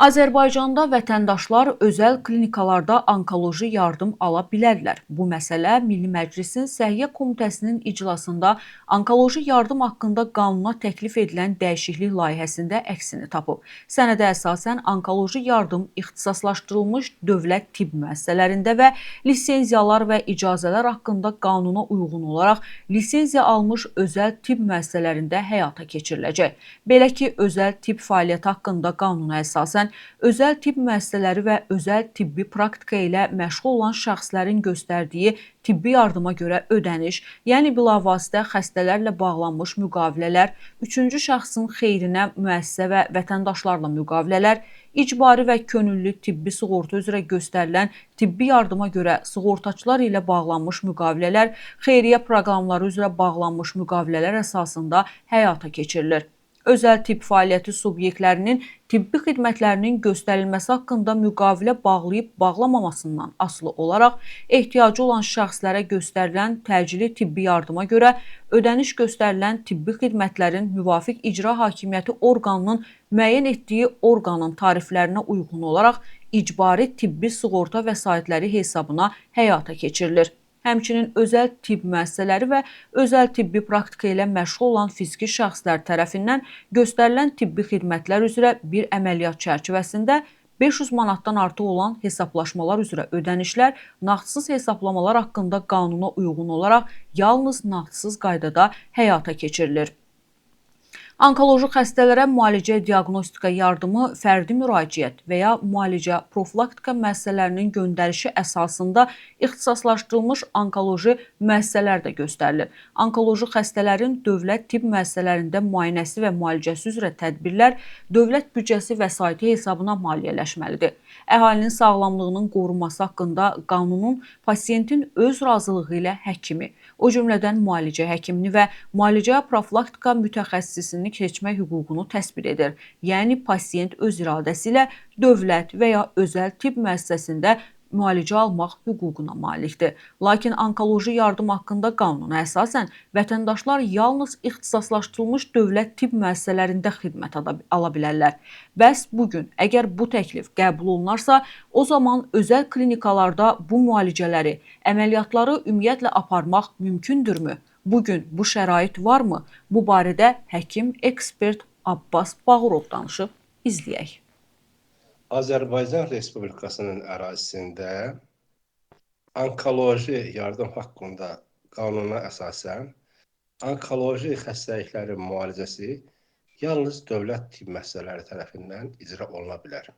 Azərbaycanda vətəndaşlar özəl klinikalarda onkoloji yardım ala bilərlər. Bu məsələ Milli Məclisin Səhiyyə Komitəsinin iclasında onkoloji yardım haqqında qanuna təklif edilən dəyişiklik layihəsində əksini tapıb. Sənədə əsasən onkoloji yardım ixtisaslaşdırılmış dövlət tibb müəssisələrində və lisenziyalar və icazələr haqqında qanuna uyğun olaraq lisenziya almış özəl tibb müəssisələrində həyata keçiriləcək. Belə ki, özəl tibb fəaliyyəti haqqında qanuna əsasən özəl tibb müəssisələri və özəl tibbi praktika ilə məşğul olan şəxslərin göstərdiyi tibbi yardıma görə ödəniş, yəni bilavasitə xəstələrlə bağlanmış müqavilələr, üçüncü şəxsin xeyrinə müəssisə və vətəndaşlarla müqavilələr, icbari və könüllü tibbi sığorta üzrə göstərilən tibbi yardıma görə sığortaçılar ilə bağlanmış müqavilələr, xeyriyyə proqramları üzrə bağlanmış müqavilələr əsasında həyata keçirilir. Özəl tibb fəaliyyəti subyektlərinin tibbi xidmətlərinin göstərilməsi haqqında müqavilə bağlayıb bağlamamasından asılı olaraq ehtiyacı olan şəxslərə göstərilən təcili tibbi yardıma görə ödəniş göstərilən tibbi xidmətlərin müvafiq icra hakimiyyəti orqanının müəyyən etdiyi orqanın tariflərinə uyğun olaraq icbari tibbi sığorta vəsaitləri hesabına həyata keçirilir. Həmçinin özəl tibb müəssisələri və özəl tibbi praktika ilə məşğul olan fiziki şəxslər tərəfindən göstərilən tibbi xidmətlər üzrə bir əməliyyat çərçivəsində 500 manatdan artıq olan hesablaşmalar üzrə ödənişlər nağdsız hesablamalar haqqında qanuna uyğun olaraq yalnız nağdsız qaydada həyata keçirilir. Onkoloji xəstələrə müalicə diaqnostika yardımı fərdi müraciət və ya müalicə profilaktika müəssisələrinin göndərişi əsasında ixtisaslaşdırılmış onkoloji müəssisələrdə göstərilir. Onkoloji xəstələrin dövlət tibb müəssisələrində müayinəsi və müalicəsi üzrə tədbirlər dövlət büdcəsi vəsaiti hesabına maliyyələşməlidir. Əhalinin sağlamlığının qorunması haqqında qanunun pasiyentin öz razılığı ilə həkimi, o cümlədən müalicə həkimini və müalicə profilaktika mütəxəssisini keçmək hüququnu təsbit edir. Yəni, pasiyent öz iradəsi ilə dövlət və ya özəl tibb müəssisəsində müalicə almaq hüququna malikdir. Lakin onkoloji yardım haqqında qanuna əsasən vətəndaşlar yalnız ixtisaslaşdırılmış dövlət tibb müəssisələrində xidmət ala bilərlər. Bəs bugün, əgər bu təklif qəbul olunarsa, o zaman özəl klinikalarda bu müalicələri, əməliyyatları ümumiyyətlə aparmaq mümkündürmü? Bugün bu şərait varmı? Bu barədə həkim ekspert Abbas Bağırov danışıb. İzləyək. Azərbaycan Respublikasının ərazisində onkoloji yardım haqqında qanuna əsasən onkoloji xəstəliklərin müalicəsi yalnız dövlət tibb müəssisələri tərəfindən icra oluna bilər.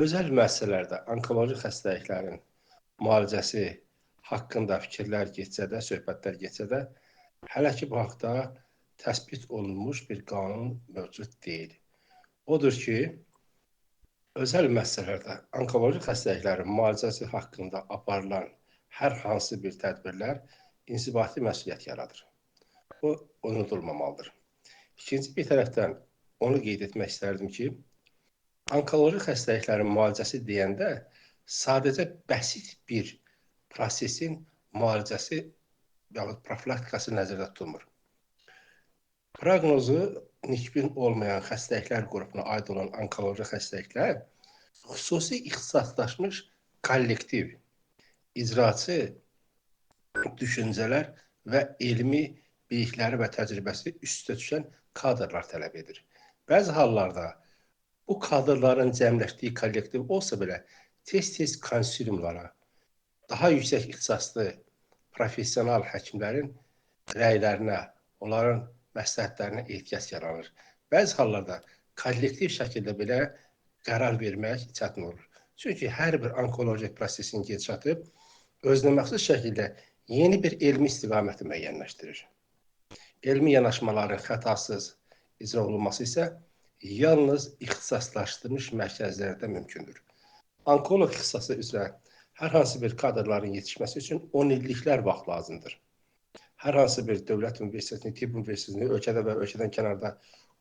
Özəl müəssisələrdə onkoloji xəstəliklərin müalicəsi haqqında fikirlər getsə də, söhbətlər getsə də, hələ ki bu haqda təsbit olunmuş bir qanun mövcud deyil. Odur ki, özəl müəssisələrdə onkoloji xəstəliklərin müalicəsi haqqında aparılan hər hansı bir tədbirlər inzibati məsuliyyət yaradır. Bu, unudulmamalıdır. İkinci bir tərəfdən onu qeyd etmək istərdim ki, onkoloji xəstəliklərin müalicəsi deyəndə sadəcə bəsit bir prosesin müalicəsi yaxud profilaktikası nəzərdə tutulmur. Proqnozu nikbin olmayan xəstəliklər qrupuna aid olan onkoloji xəstəliklər xüsusi ixtisaslaşmış kollektiv, icraçı düşüncələr və elmi bilikləri və təcrübəsi üstə düşən kadrlar tələb edir. Bəzi hallarda bu kadrların cəmləşdiyi kollektiv olsa belə tez-tez konsiliumlara, daha yüksək ixtisaslı professional həkimlərin rəylərinə, onların məsləhətlərinə ehtiyac yaranır. Bəzi hallarda kollektiv şəkildə belə qərar vermək çətin olur. Çünki hər bir onkoloji prosesin gedişatı özünəməxsus şəkildə yeni bir elmi istiqaməti müəyyənləşdirir. Elmi yanaşmaların xətasız icra olunması isə yalnız ixtisaslaşdırılmış mərkəzlərdə mümkündür. Onkoloq ixtisası üzrə hər hansı bir kadrların yetişməsi üçün 10 illiklər vaxt lazımdır. Hər hansı bir dövlət universitetini, tibb universitetini ölkədə və ölkədən kənarda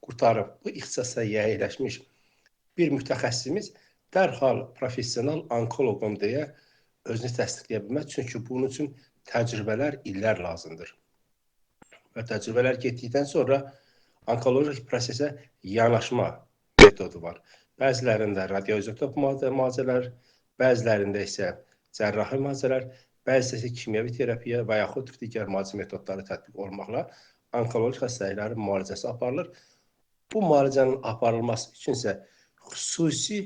qurtarıb bu ixtisasa yiyələşmiş bir mütəxəssisimiz dərhal professional onkoloqum deyə özünü təsdiqləyə bilməz. Çünki bunun üçün təcrübələr, illər lazımdır. Və təcrübələr getdikdən sonra onkolojik prosesə yanaşma metodu var. bəzilərində radioizotop müalicələr, bəzilərində isə cərrahi müalicələr, bəzisi isə kimyəvi terapiya və yaxud digər müalicə metodları tətbiq olunmaqla onkoloji xəstəliklərin müalicəsi aparılır. Bu müalicənin aparılması üçün isə xüsusi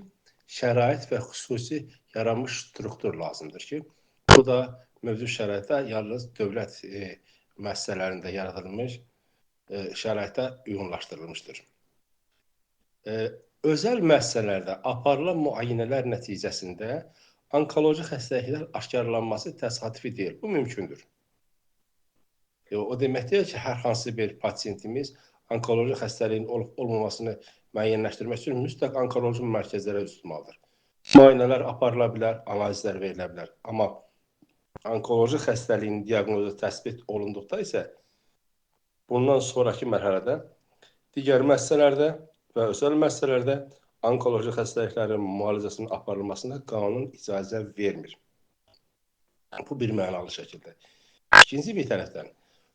şərait və xüsusi yaranmış struktur lazımdır ki, bu da mövcud şəraitdə yalnız dövlət müəssisələrində yaradılmış şəraitə uyğunlaşdırılmışdır. Özəl müəssisələrdə aparılan müayinələr nəticəsində onkoloji xəstəliklər aşkarlanması təsadüfi deyil. Bu mümkündür. O demək deyil ki, hər hansı bir pasiyentimiz onkoloji xəstəliyin olub-olmamasını müəyyənləşdirmək üçün mütləq onkoloji mərkəzlərə üz tutmalıdır. Müayinələr aparıla bilər, analizlər verilə bilər. Amma onkoloji xəstəliyin diaqnozu təsbit olunduqda isə bundan sonraki mərhələdə digər müəssisələrdə və özəl müəssisələrdə onkoloji xəstəliklərin müalicəsinin aparılmasına qanun icazə vermir. Bu bir mənalı şəkildə. İkinci bir tərəfdən,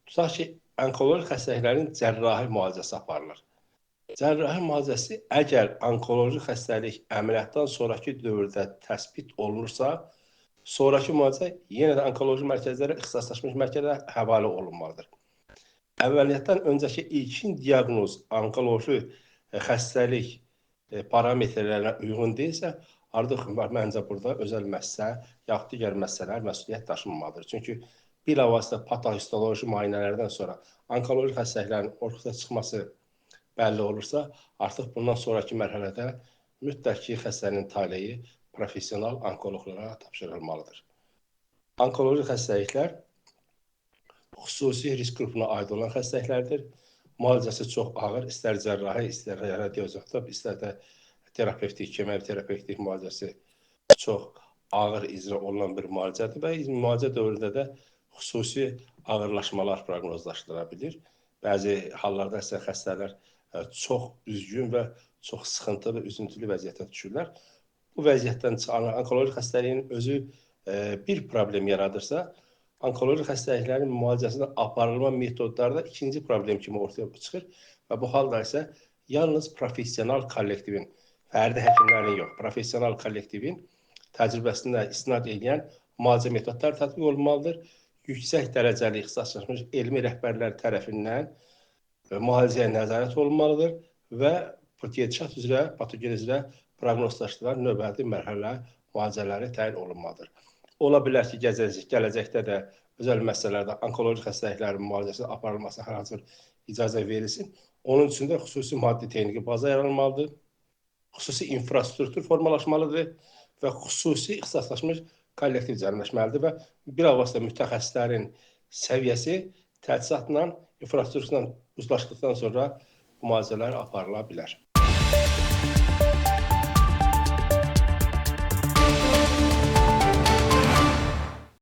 tutaq ki, onkoloji xəstəliklərin cərrahi müalicəsi aparılır. Cərrahi müalicəsi əgər onkoloji xəstəlik əməliyyatdan sonraki dövrdə təsbit olunursa, sonraki müalicə yenə də onkoloji mərkəzlərə, ixtisaslaşmış mərkəzlərə həvalə olunmalıdır. Əməliyyatdan öncəki ilkin diaqnoz onkoloji xəstəlik parametrlərinə uyğun deyilsə, artıq məncə burada özəl müəssisə yaxud digər müəssisələr məsuliyyət daşınmalıdır. Çünki bilavasitə patohistoloji müayinələrdən sonra onkoloji xəstəliklərin ortaya çıxması bəlli olursa, artıq bundan sonraki mərhələdə mütləq ki, xəstənin taleyi professional onkoloqlara tapşırılmalıdır. Onkoloji xəstəliklər xüsusi risk qrupuna aid olan xəstəliklərdir. Müalicəsi çox ağır, istər cərrahi, istər radioizotop, istər də terapevtik, kimyəvi terapevtik müalicəsi çox ağır icra olunan bir müalicədir və müalicə dövründə də xüsusi ağırlaşmalar proqnozlaşdıra bilir. Bəzi hallarda isə xəstələr çox üzgün və çox sıxıntılı, üzüntülü vəziyyətə düşürlər. Bu vəziyyətdən onkoloji xəstəliyin özü bir problem yaradırsa, onkoloji xəstəliklərin müalicəsində aparılma metodları da ikinci problem kimi ortaya çıxır və bu halda isə yalnız professional kollektivin, fərdi həkimlərin yox, professional kollektivin təcrübəsinə istinad edən müalicə metodları tətbiq olunmalıdır. Yüksək dərəcəli ixtisaslaşmış elmi rəhbərlər tərəfindən müalicəyə nəzarət olunmalıdır və gedişat üzrə, patogen üzrə proqnozlaşdırılan növbəti mərhələ müalicələri təyin olunmalıdır. Ola bilər ki, gələcəkdə də özəl müəssisələrdə onkoloji xəstəliklərin müalicəsi aparılması hər hansı bir icazə verilsin. Onun üçün də xüsusi maddi texniki baza yaranmalıdır, xüsusi infrastruktur formalaşmalıdır və xüsusi ixtisaslaşmış kollektiv cəmləşməlidir və bilavasitə mütəxəssislərin səviyyəsi təchizatla, infrastrukturla uzlaşdıqdan sonra müalicələr aparıla bilər.